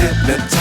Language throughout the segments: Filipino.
hypnotized.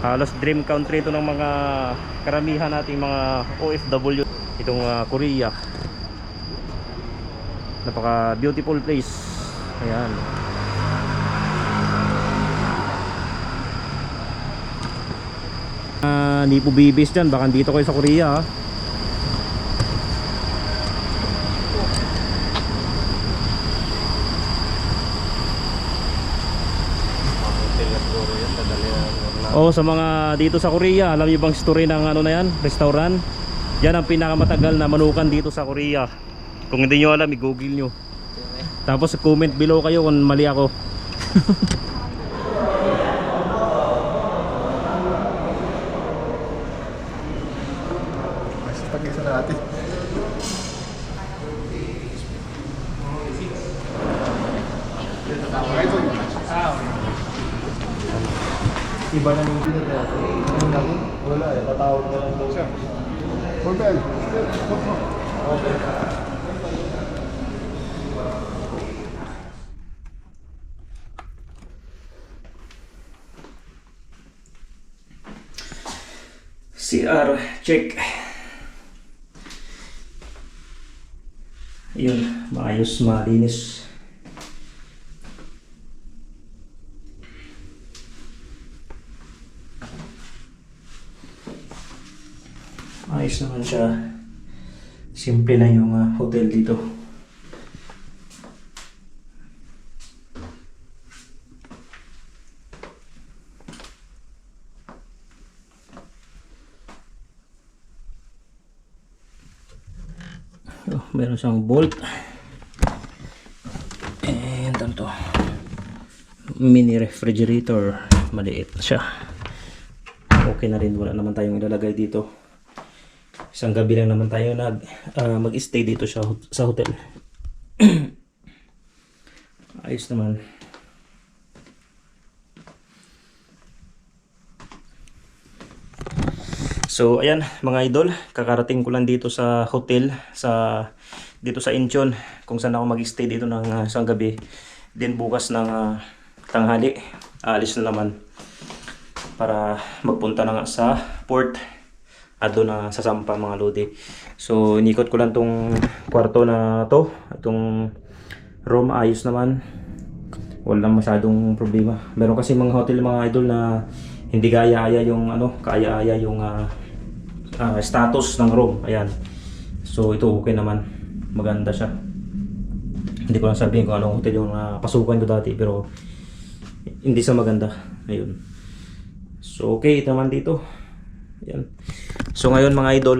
Halos dream country ito ng mga karamihan nating mga OFW itong Korea. Napaka beautiful place. Ayan. Hindi po bibis dyan, baka dito kayo sa Korea ha. O sa mga dito sa Korea, alam niyo bang story ng ano na yan, restaurant? Yan ang pinakamatagal na manukan dito sa Korea. Kung hindi nyo alam, i-google nyo. Tapos comment below kayo kung mali ako. Pag-isa natin. Iba na yung pinag-natin. Ano na yun? Wala eh. Tatawag na lang daw siya. Hotel. Okay. CR check. Yun, maayos, malinis. Ayos naman siya. Simple lang yung hotel dito. Oh, meron siyang bolt. And ano to? Mini refrigerator. Maliit siya. Okay na rin. Wala naman tayong ilalagay dito. Isang gabi lang naman tayo mag-stay dito sa hotel. Ayos naman. So ayan mga idol, kakarating ko lang dito sa hotel dito sa Incheon kung saan ako mag-stay dito ng isang gabi. Then bukas ng tanghali, aalis na naman para magpunta na nga sa port at doon na sasampa mga lodi. So inikot ko lang tong kwarto na to, itong room, ayos naman. Walang masyadong problema. Meron kasi mga hotel mga idol na hindi kaya-aya yung kaya-aya yung status ng room. Ayan. So ito okay naman. Maganda siya. Hindi ko lang sabihin kung anong hotel yung pasukan ko dati, pero hindi sa maganda. Ayun. So okay naman dito. Ayan. So ngayon mga idol,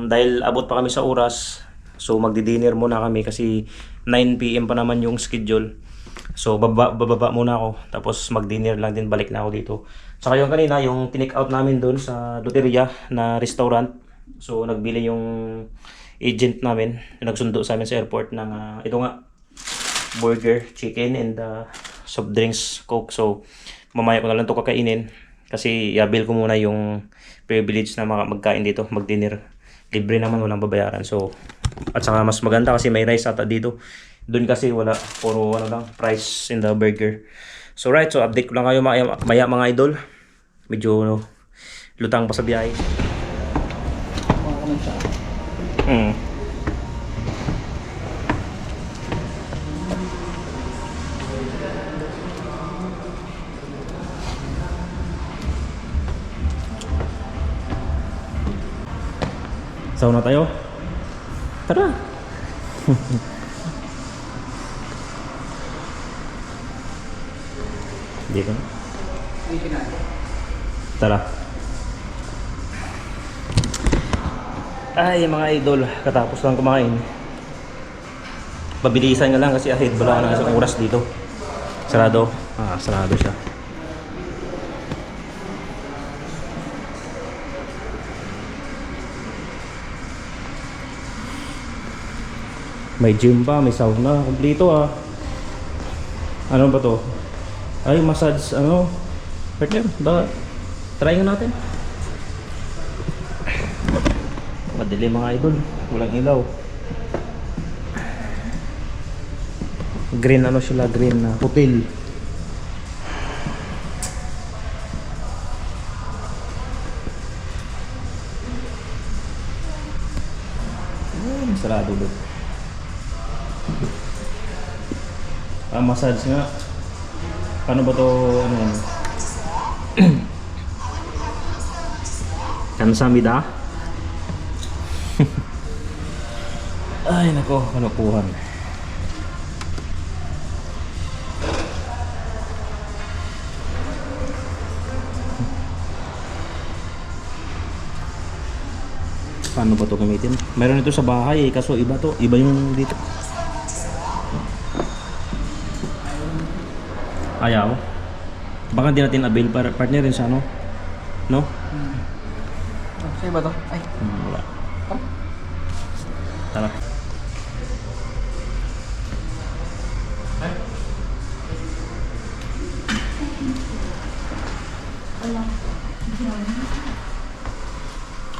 dahil abot pa kami sa oras, so magdi-dinner muna kami kasi 9 PM pa naman yung schedule. So bababa muna ako, tapos mag-dinner lang din, balik na ako dito. Saka yung kanina, yung tinake out namin doon sa Loteria na restaurant. So nagbili yung agent namin, nagsundo sa amin sa airport ng ito nga, burger, chicken, and soft drinks, coke. So mamaya ko na lang ito kakainin kasi i-avail ko muna yung privilege na magkain dito, mag-dinner. Libre naman, walang babayaran. So at saka mas maganda kasi may rice ata dito. Doon kasi wala, puro lang, price in the burger. So right, so update ko lang kayo maya mga idol. Medyo lutang pa sa biyahe. Sauna tayo. Tara. Hindi ka na? Tara. Ay mga idol, katapos lang kumain. Pabilisan nga lang kasi ahead wala na isang oras dito. Sarado. Sarado siya. May gym pa, may sauna, kompleto Ano ba to? Ay, massage, partner, try nga natin. Madali mga idol, walang ilaw. Green sila, green na hotel. Sarado doon. Massage nga. Paano ba to, Kamsamida? Ay nako, kalukuhan. Paano ba to gamitin? Meron ito sa bahay kaso iba to, iba yung dito. Ayaw. Baka di natin avail para partner rin sa no? Sa'yo ba to? Ay. Wala. Tara.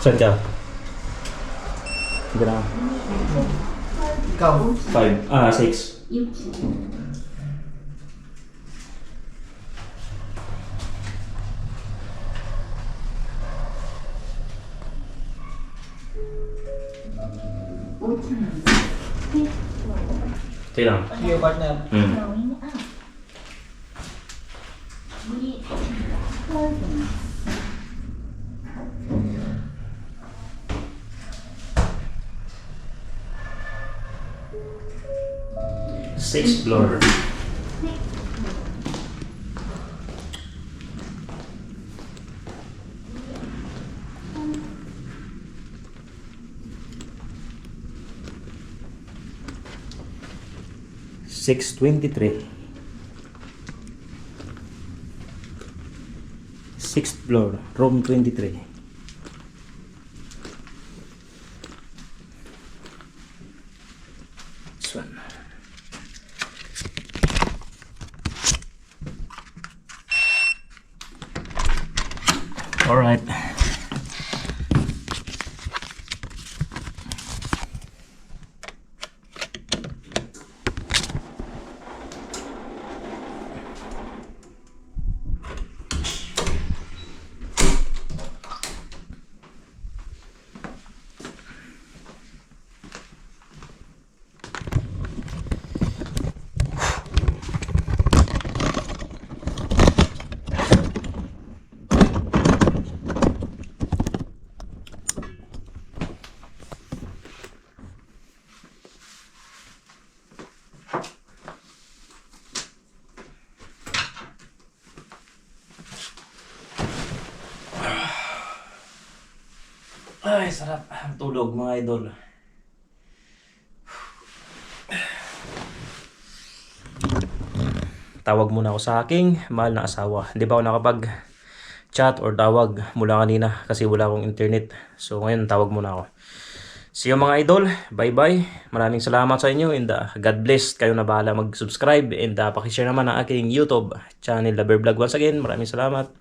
Saan ka? Sige na. Ikaw? 6. Sige lang. Sige, partner. Going up. We closing. 6th floor. $623. 6th floor, room 23. This one. All right. Ay, sarap ang tulog mga idol. Tawag muna ako sa aking mahal na asawa. Hindi pa ako nakapag-chat or tawag mula kanina kasi wala akong internet. So ngayon tawag muna ako. See you mga idol. Bye bye. Maraming salamat sa inyo and God bless. Kayo na bahala mag-subscribe and pakishare naman ang aking YouTube channel, The Bear Vlog once again. Maraming salamat.